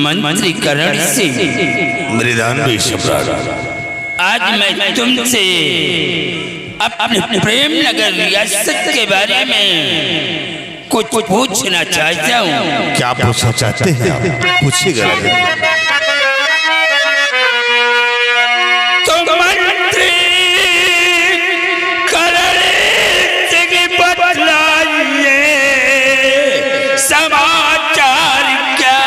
मंत्रीकरण से मृदानवी सम्राट, आज मैं तुमसे अपने प्रेम नगर रियासत के बारे में कुछ पूछना चाहता हूँ। क्या पूछना चाहते हैं आप? पूछिएगा। तो मंत्री करण से बतलाइए समाचार क्या?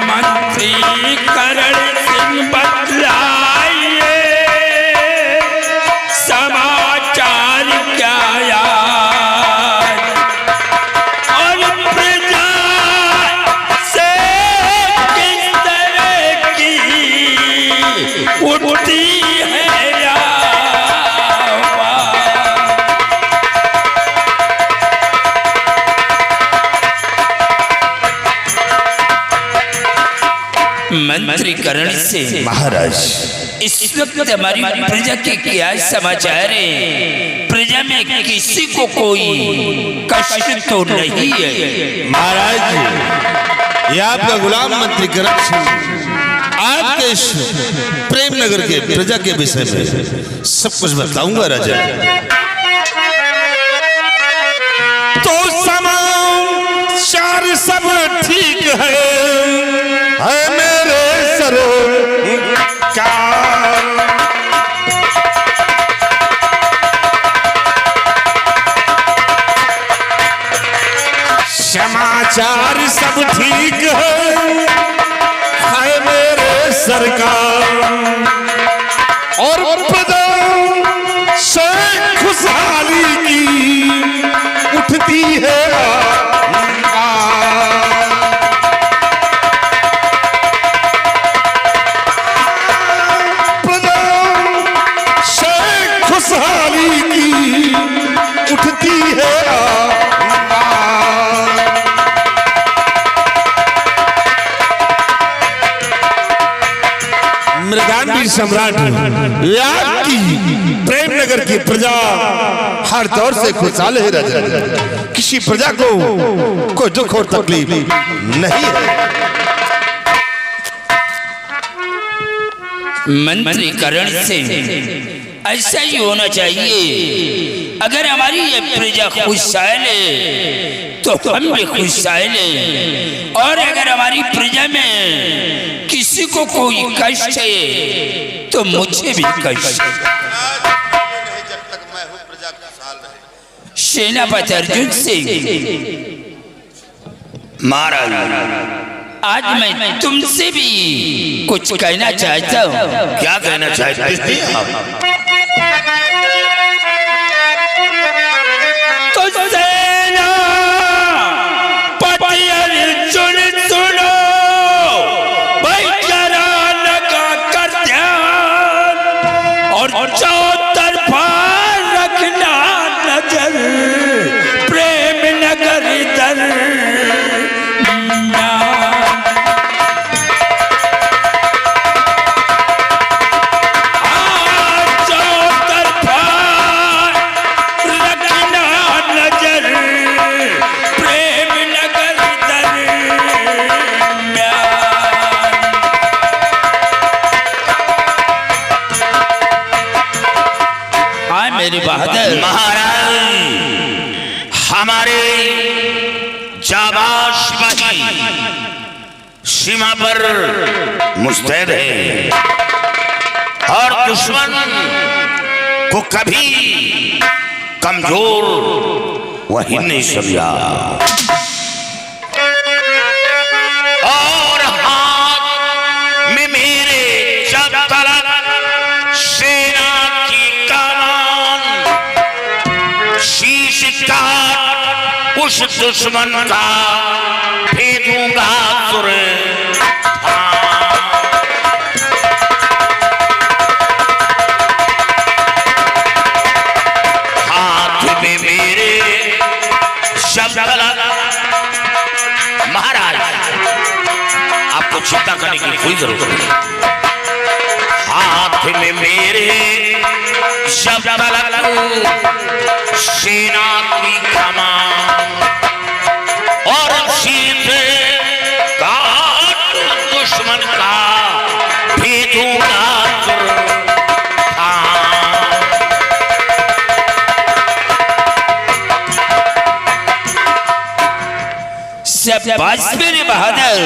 मंत्री करण सिंह बतलाइए समाचार क्या यार? और प्रजा से किस तरह की उठती है यार? मंत्रीकरण से महाराज, इस वक्त हमारी प्रजा के क्या समाचार है? प्रजा में किसी को कोई कष्ट तो नहीं है? महाराज ये आपका गुलाम मंत्रीकरण सिंह आपके इस प्रेम नगर के प्रजा के विषय में सब कुछ बताऊंगा राजा। तो समाचार सब ठीक है मेरे सरकार। समाचार सब ठीक है मेरे सरकार, और प्रजा से खुशहाली की उठती है खुशहाली की उठती है। मृदानवी सम्राट की प्रेम नगर की प्रजा हर दौर से खुशहाल है राजा। किसी प्रजा को कोई दुख और तकलीफ नहीं है। मंत्रीकरण से ऐसा ही होना चाहिए। अगर हमारी ये प्रजा खुशहाल है तो हम भी खुशहाल हैं, और अगर हमारी प्रजा में किसी को कोई कष्ट है तो मुझे भी कष्ट है। जब तक मैं हूं प्रजा खुशहाल रहे। सेनापति अर्जुन सिंह महाराज, आज मैं तुमसे भी कुछ कहना चाहता हूँ। क्या कहना चाहते हैं आप? तो सेना पति अर्जुन सुनो, भाई जरा लगा कर ध्यान, और चौतरफा रखना नजर प्रेम नगर दर। मेरे बहादुर महाराज, हमारे जाबाज सिपाही सीमा पर मुस्तैद है, और दुश्मन को कभी कमजोर वही नहीं समझा, और हाथ में मेरे जब तलक सेना शीश काट उस दुश्मन का भेजूंगा सुर। हाथ में मेरे शब्द। महाराज आपको चिंता करने की कोई जरूरत नहीं। हाथ में मेरे जब तलक सेना की कमान और शीत काट दुश्मन का भेजूंगा मेरे बहादुर,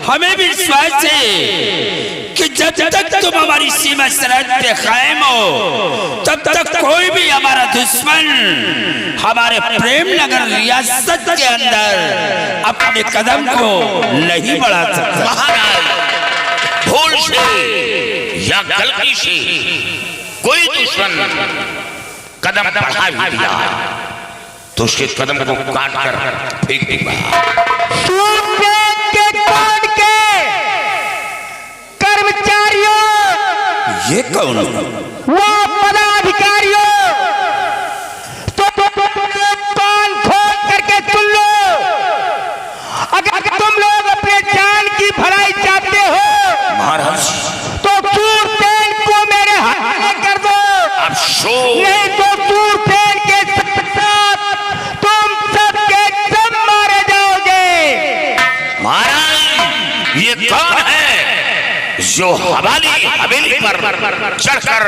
हमें भी विश्वास है कि जब तक तुम हमारी सीमा सरहद पे कायम हो तब तक कोई भी हमारा दुश्मन हमारे प्रेम नगर रियासत के अंदर अपने कदम को नहीं बढ़ा सकता। महाराज, भूल से या गलती से कोई दुश्मन कदम बढ़ा भी दिया तो उसके कदम को काट कर फेंक देगा। सूरपेट के कोड के कर्मचारियों, ये कौन? वो पदाधिकारियों, तो कान खोल करके सुन लो। अगर तुम लोग अपने जान की भलाई चाहते हो महाराज तो सूरपेट को मेरे हवाले कर दो। अब शो नहीं तो सूरपेट के साथ तुम सबके सब मारे जाओगे। महाराज, ये कौन है जो हवेली पर चढ़कर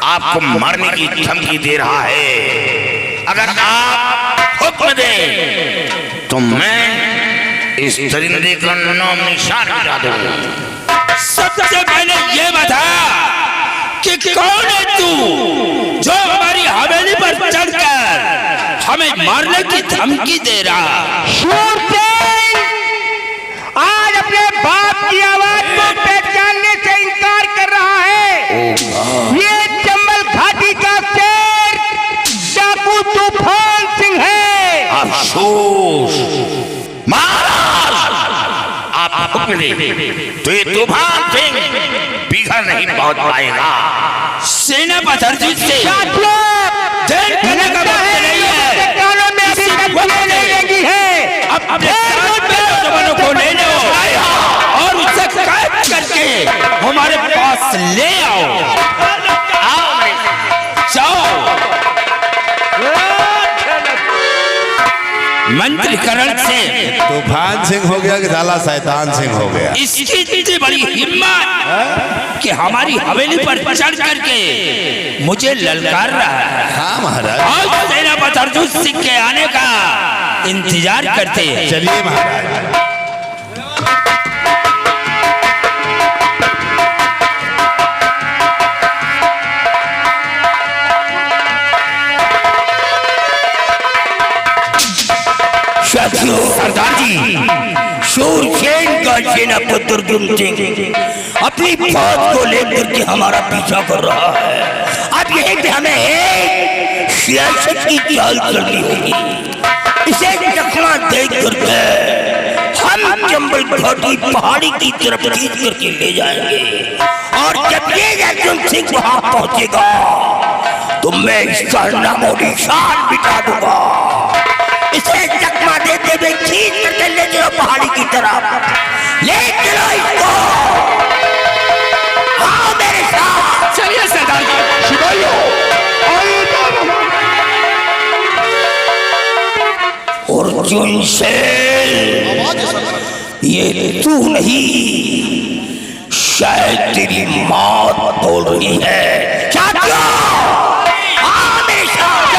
आपको मारने की धमकी दे रहा है? अगर आप हुक्म दें तो मैं इस दरिंदे का नाम निशान मिटा दूं। सबसे पहले ये बता कि कौन है तू जो हमारी हवेली पर चढ़कर हमें मारने की धमकी दे रहा? शूरसेन आज अपने बाप की आवाज को पहचानने से इनकार कर रहा है। ये चंबल घाटी का शेर डाकू तूफान सिंह है। अफसोस महाराज, आप हुक्म दें तो ये तूफान सिंह बिगड़ नहीं पहुंच पाएगा। सेना पथरजुत से साथियों, देर करने का वक्त नहीं है। कानों में अभी तक नहीं लगी है। अब अपने साथ में नौजवानों को ले लो और उसे कैद करके हमारे पास ले आओ। जाओ। मंत्री करण से तूफान सिंह हो गया कि लाला शैतान सिंह हो गया? इसकी इतनी बड़ी हिम्मत कि हमारी हवेली पर चढ़ करके मुझे ललकार रहा है। हाँ महाराज, आज सेनापति अर्जुन सिंह के आने का इंतजार करते हैं। चलिए महाराज। सरदार जी, शूरसेन का सेनापति अर्जुन सिंह अपनी फौज को लेकर के हमारा पीछा कर रहा है। अब यही पे हमें एक सियासत की चाल चलनी होगी। इसे चकमा देख करके हम चंबल घाटी पहाड़ी की तरफ खींच करके ले जाएंगे और जब ये अर्जुन सिंह वहां पहुंचेगा तो मैं इसका नामो निशान मिटा दूंगा। इसे चकमा देते हुए खींच करके ले चलो पहाड़ी की तरफ, ले चलो इसको। आओ मेरे साथ। चलिए सरदार जी। सिपाहियों, अर्जुन से ये तू नहीं, शायद तेरी मौत बोल रही है। साथियों, आओ मेरे साथ।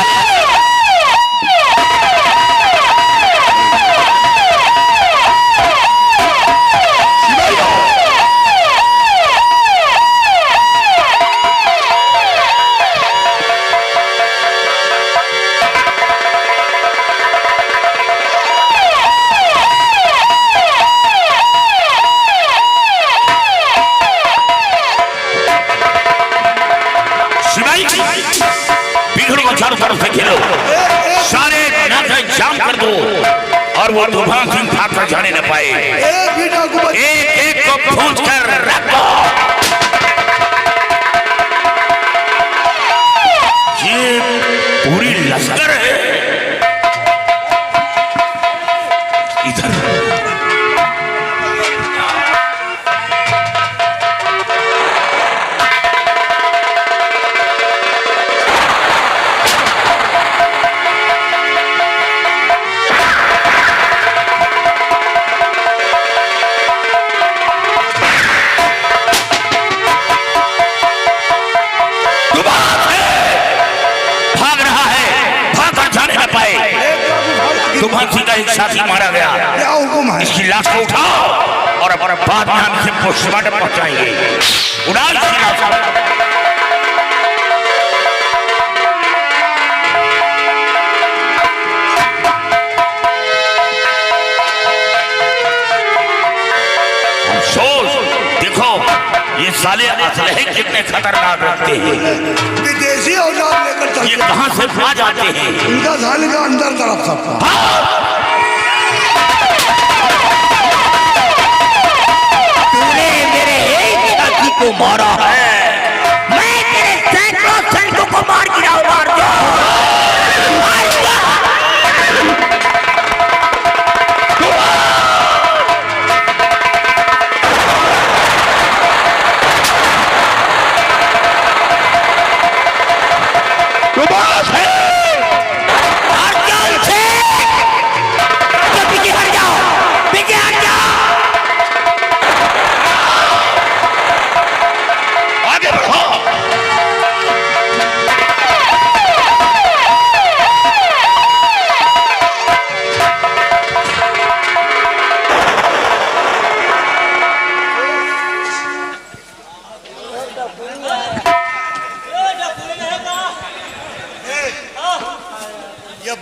चारों तरफ से घेरो, सारे नाके जाम कर दो और वो तूफान सिंह भाग कर जाने न पाए। एक एक को खोज कर रखो। ये पूरी लश्कर है। इधर तुम्हारी का एक साथी मारा गया। क्या हुक्म है? इसकी लाश को उठाओ और अपने बाद में हम इसे पोस्टमार्टम पहुंचाएंगे। उड़ाओ इसकी लाश को। देखो ये साले असलहे कितने खतरनाक रखते हैं। विदेशी औजार लेकर चलते ये कहां से आ जाते हैं? इनका साले का अंदर तरफ सबका। तूने मेरे एक साथी को मारा है, मैं तेरे सैकड़ों सैनिकों को मार गिराऊं। मार दो।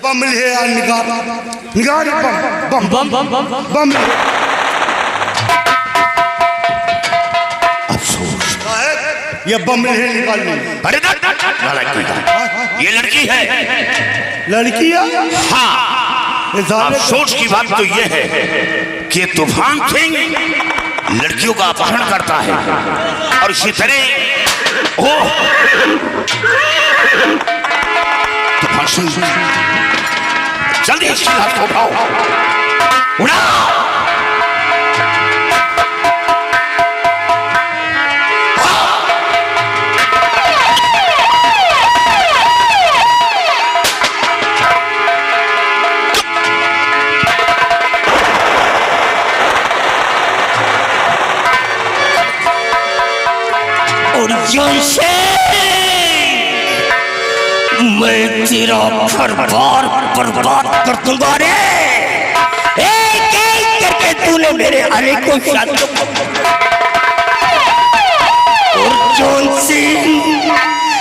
बम ले यार, निकाल निकाल बम बम बम बम बम। अफसोस ये बम ले निकाल। अरे ये लड़की है। लड़की है? हाँ। अफसोस की बात तो ये है कि तूफान सिंह लड़कियों का अपहरण करता है और इसी तरह तूफान सिंह जल्दी इसकी लाश को उठाओ। उड़ाओ। और जैसे मैं तेरा घर बार बर्बाद कर दूंगा रे। एक एक करके तूने मेरे अली को शादी और जोन सिंह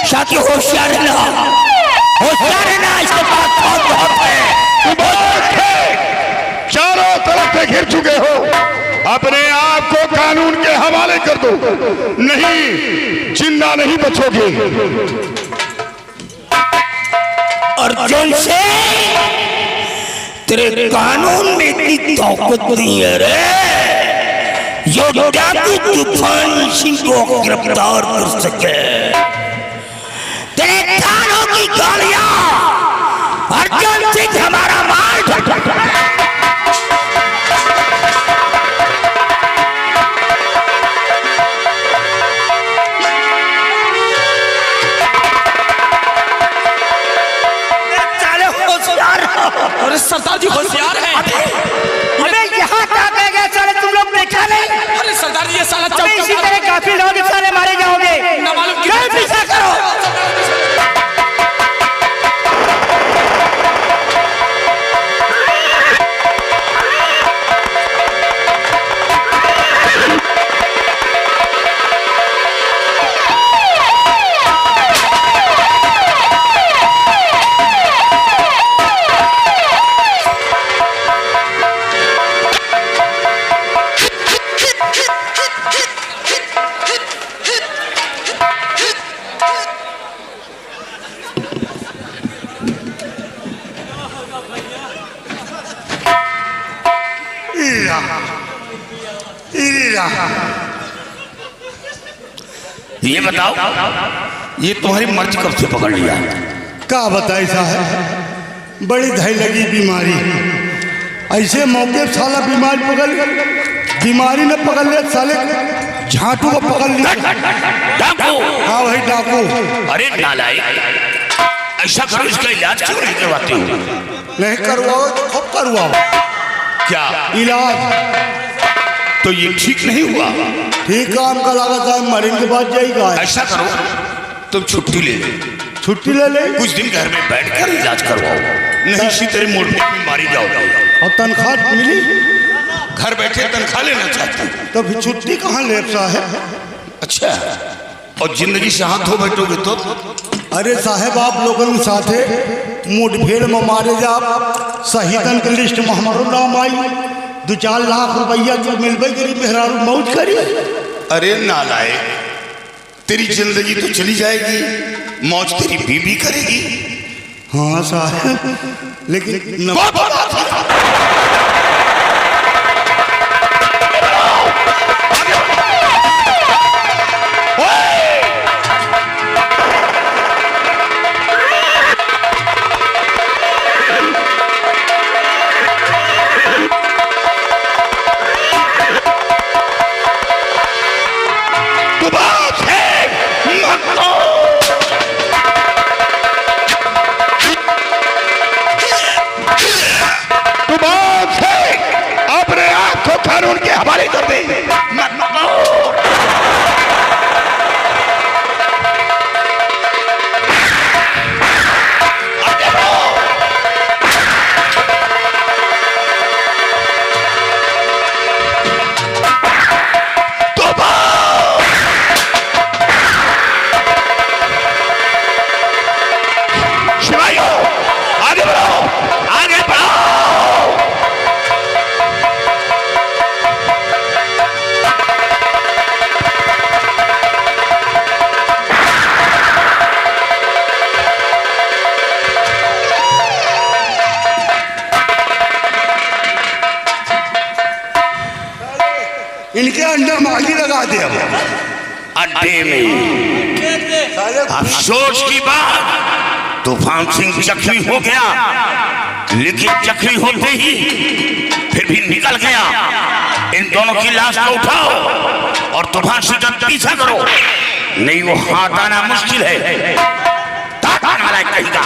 शादी होशियार रहना, होशियार रहना। इसके पास बहुत है। चारों तरफ से घिर चुके हो, अपने आप को कानून के हवाले कर दो, नहीं जिंदा नहीं बचोगे। अर्जुन से तेरे कानून में इतनी ताकत नहीं है रे जो डाकू तूफान सिंह को गिरफ्तार कर सके। तेरे कानों की गालियां अर्जुन सिंह हमारा माल सरदार जी होशियार है। अबे यहाँ क्या कह गया साले, तुम लोग देखा नहीं? अरे सरदार जी ये साला अबे इसी तरह काफी लोग इस साले मारे जाओगे। चल पीछा करो। ये बताओ, ये तुम्हारी मर्जी कब से पकड़ लिया? क्या बताए साहब, बड़ी धई लगी बीमारी। ऐसे मौके साला बीमारी पकड़, बीमारी ने पकड़ लिया साले, झांटू को पकड़ लिया। डाकू? हाँ भाई डाकू। अरे नालायक, ऐसा करो, इसका इलाज क्यों नहीं करवाते हो? नहीं करवाओ तो खूब करवाओ। क्या इलाज? तो ये ठीक नहीं हुआ। ठीक काम का लागत है, मरेंगे के बाद जाएगा। ऐसा करो, तुम छुट्टी ले लो, छुट्टी ले ले। कुछ दिन घर में बैठकर इलाज करवाओ, नहीं इसी तरह मोड़पीट में मारी जाओगे। और तनख्वाह मिली? घर बैठे तनख्वाह लेना चाहते हो तो फिर छुट्टी कहाँ ले साहब? अच्छा, और जिंदगी से हाथ धो बैठोगे तो? अरे साहब आप लोगों के साथे मुठभेड़ में मारे जा, शहीदन के लिस्ट में हमारो नाम आई, 2-4 लाख रुपया जो मिलबे करी मेहरारू मौज करी। अरे नालायक, तेरी जिंदगी तो चली जाएगी, मौज तेरी बीबी करेगी। हाँ साहब, लेकिन अपने आप को कानून के हवाले कर दे। इनके अंडा में आगे लगा दे। अड्डे में अफसोस की बात, तूफान सिंह जख्मी हो गया, लेकिन जख्मी होते ही फिर भी निकल गया। इन दोनों की लाश को उठाओ और तूफान सिंह का पीछा करो, नहीं वो हाथ आना मुश्किल है। कहेगा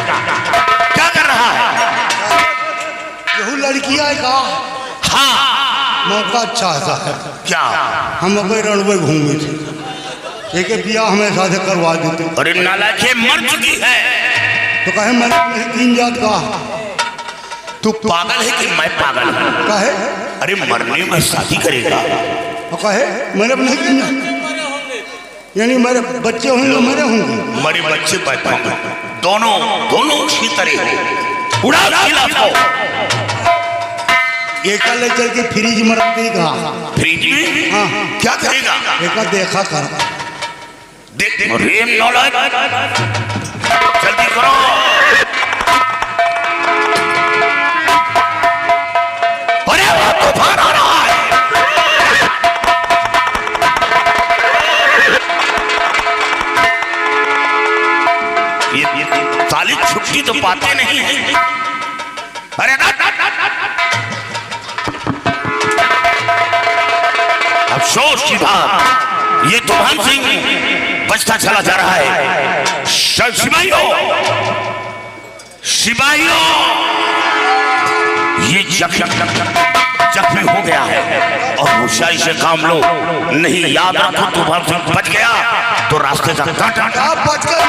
क्या कर रहा है? यही लड़कियां का हाँ मौका अच्छा है। क्या हम अगर रणवे घूमे थे, एक बियाह हमें साथ करवा देते। अरे नालायक मर चुकी है तो कहे मैंने 3 जात का। तू पागल है कि मैं पागल हूँ? कहे अरे मरने में शादी करेगा। तो कहे मैंने अपने यानी मेरे बच्चे होंगे मेरे होंगे, मेरे बच्चे पैदा होंगे, दोनों उसी तरह हो। उड़ा खिलाओ। एक ले चल के फ्रिज में रख देगा। फ्रिज में? हाँ। क्या करेगा? एक देखा कर देख रेम नौलत, जल्दी करो। अरे वो तूफान आ रहा है। ये साली छुट्टी तो पाते नहीं है। अरे अफसोस की बात, ये तूफान सिंह बचता चला जा रहा है। सिपाहियों, ये जख्मी हो गया है और होशियारी से काम लो, नहीं याद रखो तूफान सिंह बच गया तो रास्ते का कांटा बच गए।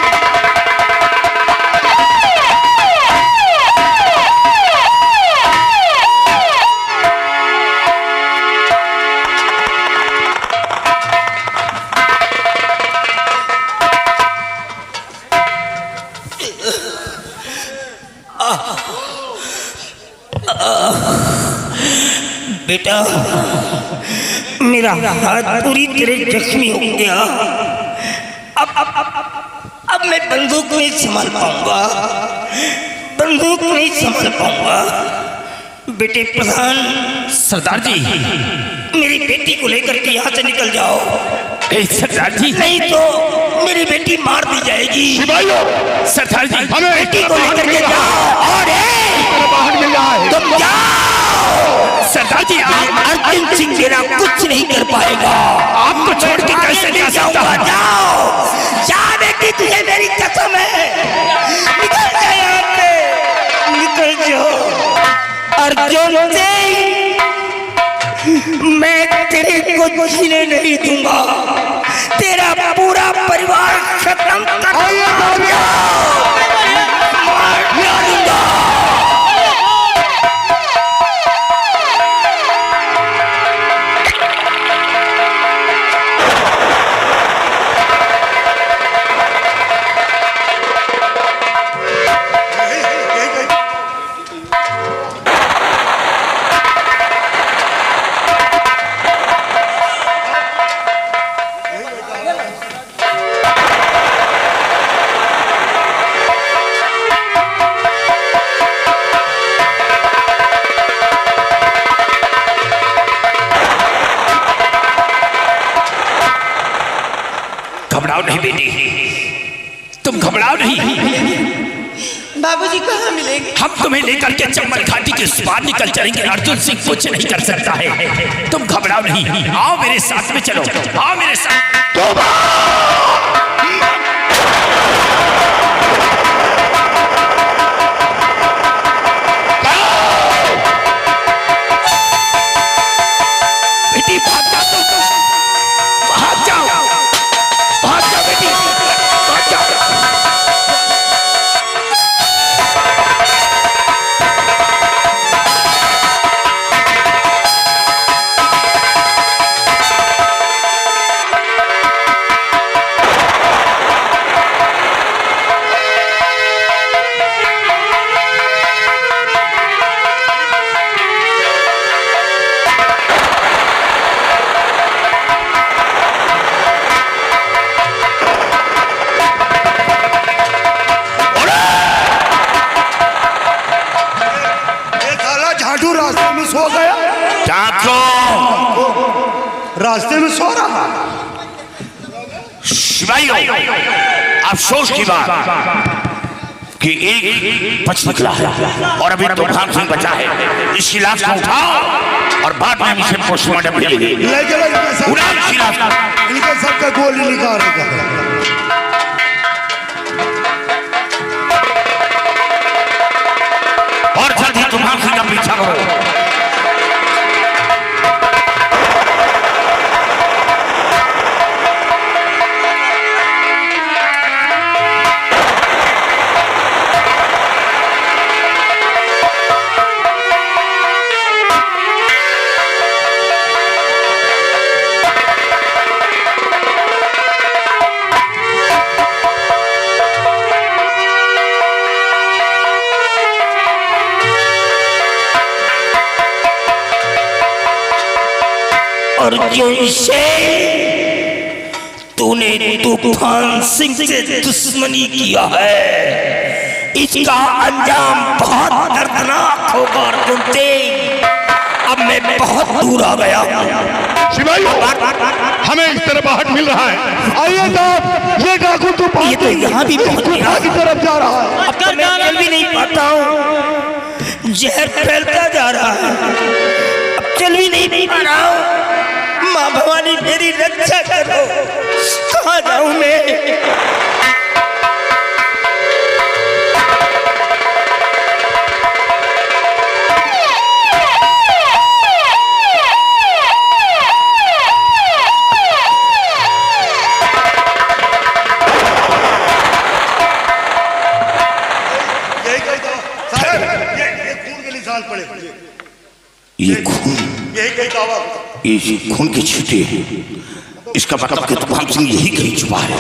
बेटा, मेरा हाथ पूरी तरह जख्मी हो गया। अब मैं बंदूक नहीं संभाल पाऊंगा, बंदूक नहीं संभाल पाऊंगा। बेटे प्रधान, सरदार जी, मेरी बेटी को लेकर के यहाँ से निकल जाओ। सरदार जी, नहीं तो मेरी बेटी मार दी जाएगी। सरदार जी, हमें बेटी को लेकर के जाओ। और बाहर मिल रहा है। तुम जाओ। सरदार जी, अर्जुन सिंह मेरा कुछ नहीं कर पाएगा। आपको छोड़ के कैसे जा सकता हूं? जाओ जा बेटी, तुझे मेरी कसम है। निकल जा यहाँ से, निकल जाओ। अर्जुन सिंह, मैं तेरे को जीने नहीं दूंगा, तेरा पूरा परिवार खत्म कर दूंगा। तुम घबराओ नहीं, बाबूजी कहाँ मिलेंगे? हम तुम्हें लेकर के चंबल घाटी के उस पार निकल चलेंगे। अर्जुन सिंह कुछ नहीं कर सकता है, तुम घबराओ नहीं। आओ मेरे साथ में चलो, आओ मेरे साथ। बेटी भाग जाओ, भाग जाओ, भाग जाओ बेटी, भाग जाओ। रास्ते में सो गया, रास्ते में सो रहा। शिवाई अफसोस की बात कि एक बच निकला है और अभी तूफान सिंह बचा है। इसकी लाश को उठाओ और बाद में इसे पोस्टमार्टम के लिए इनका सबका गोली निकालेगा। और जल्दी तूफान सिंह का पीछा करो। अर्जुन से तूने तूफान सिंह से दुश्मनी किया है, इसका अंजाम बहुत दर्दनाक होगा अर्जुन सिंह। अब मैं बहुत दूर आ गया। शिवाई हमें इस तरफ बाहर मिल रहा है। आइए साहब, ये डाकू ये तो यहाँ भी गुफा की तरफ जा रहा है। अब तो मैं चल भी नहीं पाता हूँ, जहर फैलता जा रहा है, अब चल भी नहीं पा रहा हूँ। माँ भवानी मेरी रक्षा करो, कहाँ जाऊँ मैं? ये खून, ये खून की छींटे हैं। इसका मतलब कि तूफान सिंह यही कहीं छुपा है।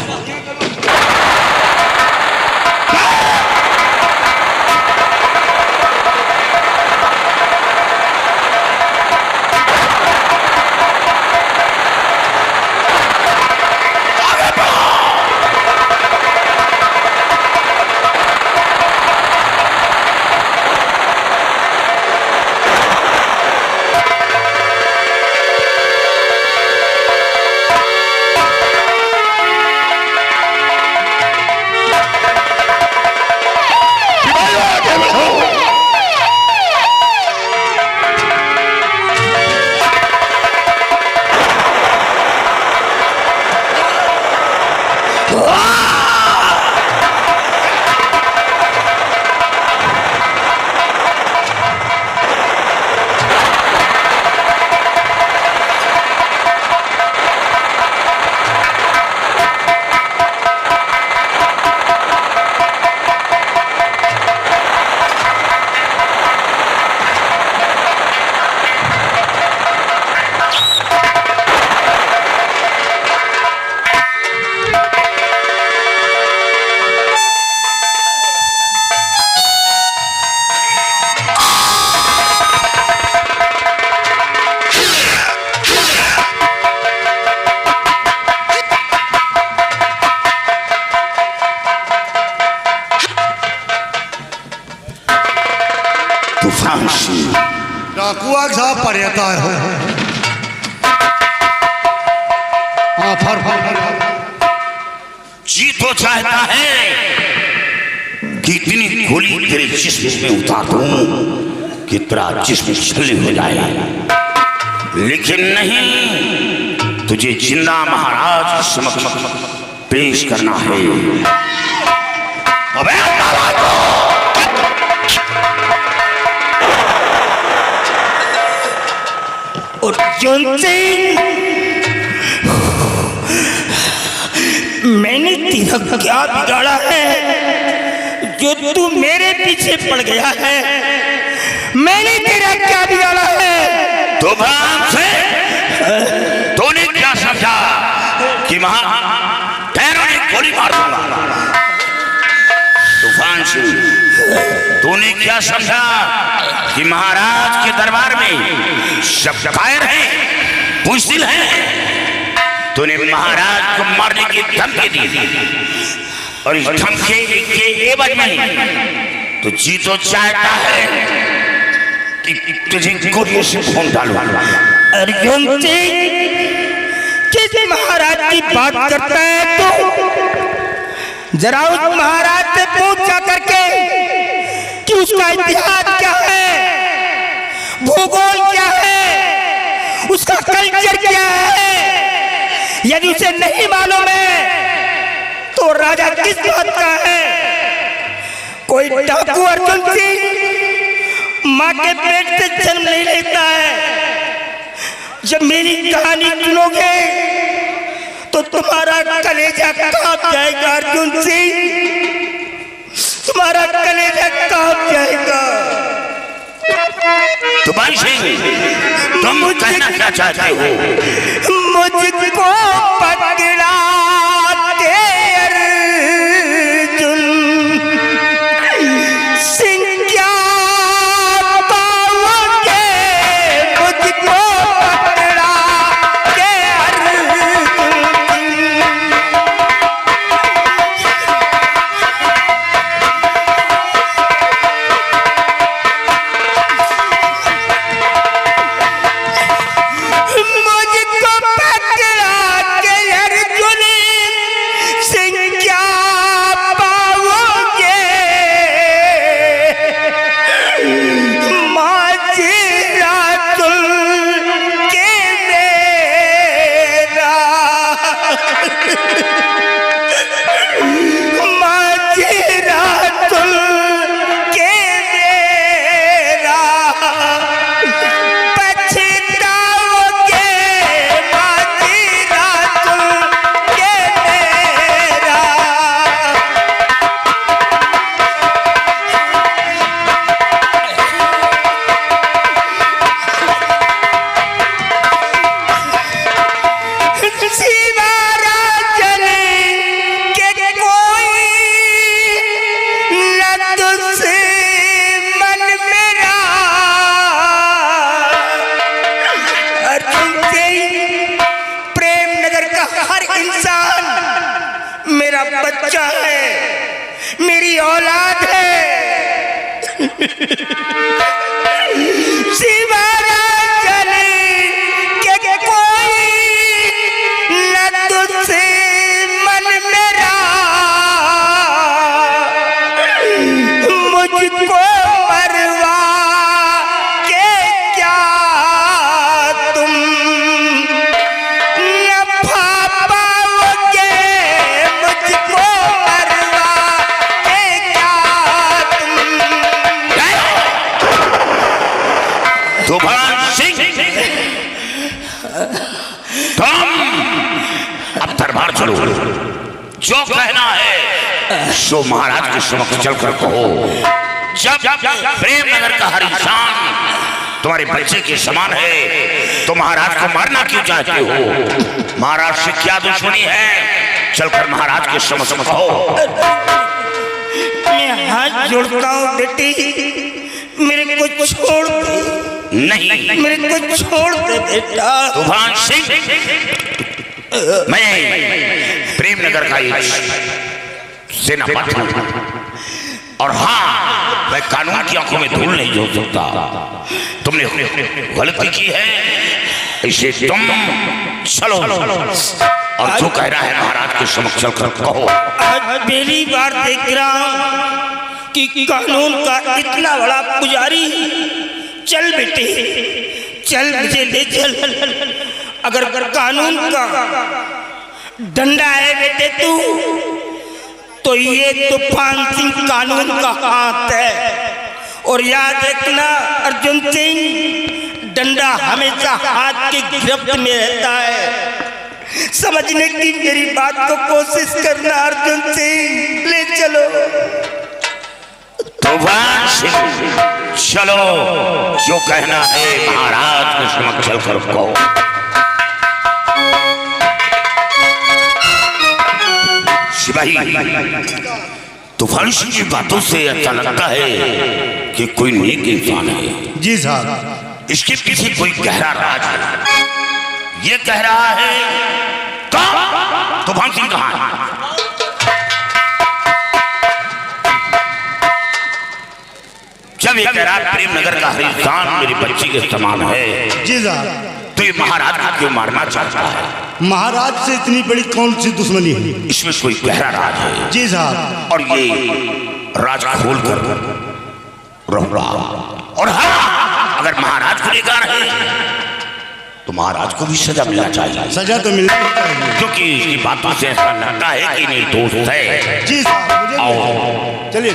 डाकुआ साहब पर्यता है। हाँ, जी तो चाहता है कि इतनी गोली तेरे जिस्म में उतार दूं कि तेरा जिस्म छल्ले हो जाए, लेकिन नहीं, तुझे जिंदा महाराज के समक्ष पेश करना है। अबे अर्जुन सिंह, मैंने तेरा क्या बिगाड़ा है जो तू मेरे पीछे पड़ गया है? मैंने तेरा क्या बिगाड़ा है? तो से तूने क्या समझा कि पैरों ने गोली मार दूंगा? तूफान सिंह, तूने क्या समझा कि महाराज के दरबार में सब कायर हैं, बुज़दिल हैं? तूने महाराज को मारने की धमकी दी और इस धमकी के एवज में तो जी तो चाहता है कि तुझे गोलियों से खून डालूं। अर्जुन सिंह, किस महाराज की बात करता है तू? जरा उस महाराज से पूछा करके कि उसका इतिहास क्या है, भूगोल क्या है, उसका कल्चर क्या है। यदि उसे नहीं मालूम है तो राजा किस बात का है? कोई डाकू अर्जुन सिंह माँ के पेट से जन्म नहीं लेता है। जब मेरी कहानी सुनोगे तो तुम्हारा कलेजा कांप जाएगा अर्जुन सिंह, तुम्हारा कलेजा कांप जाएगा। तूफान सिंह, तुम कहना क्या चाहते हो? मुझको पकड़ा के अर्जुन सिंह क्या पाओगे? मुझको पकड़ा के अर्जुन। बच्चा है, मेरी औलाद है। सिवारा चले के कोई न तुझसे मन मेरा, मुझको मरवा के क्या तुम तूफान सिंह, तुम अब दरबार चलो, जो कहना है सो महाराज के समक्ष चलकर कहो। जब प्रेम नगर का हर इंसान तुम्हारे बच्चे के समान है तो महाराज को मारना क्यों चाहते हो? महाराज से क्या दुश्मनी है? चलकर महाराज के समक्ष कहो। मैं हाथ जोड़ता हूँ बेटी, मेरे को छोड़ दे। नहीं, मेरे को छोड़ दे बेटा। तूफान सिंह, मैं प्रेम नगर का एक सेनापति हूं और हाँ, मैं कानून की आंखों में धूल नहीं झोंक सकता। तुमने गलती की है, इसे तुम चलो और जो कह रहा है महाराज के समक्ष चलकर कहो। आज पहली बार देख रहा हूं कि कानून का इतना बड़ा पुजारी। चल बेटे चल, मुझे ले चल। अगर कानून का डंडा है बेटे तो ये तूफान सिंह कानून का हाथ है। और याद रखना अर्जुन सिंह, डंडा हमेशा हाथ के गिरफ्त में रहता है। समझने की मेरी बात को कोशिश करना अर्जुन सिंह। ले चलो तूफान सिंह, चलो जो कहना है महाराज के समक्ष चलकर कहो। सिपाही, तूफान सिंह की बातों से ऐसा लगता है कि कोई नेक इंसान है। जी साहब, इसके पीछे कोई गहरा राज है। ये कह रहा है कहाँ तूफान सिंह कहाँ है? जब ये कह रहा है प्रेम नगर का हर इंसान मेरी बच्ची के समान है, जी साहब, तो ये महाराज को क्यों मारना चाहता है? महाराज से इतनी बड़ी कौन सी दुश्मनी है? इसमें कोई गहरा राज है। जी साहब, और ये राज खोल कर रहूंगा। और हाँ, अगर महाराज को लेकर रहे तो महाराज को भी सजा मिलना चाहिए। सजा तो मिलना ही चाहिए, क्योंकि इसकी बातों से ऐसा लगता है कि निर्दोष है। जी साहब, मुझे आओ चलिए।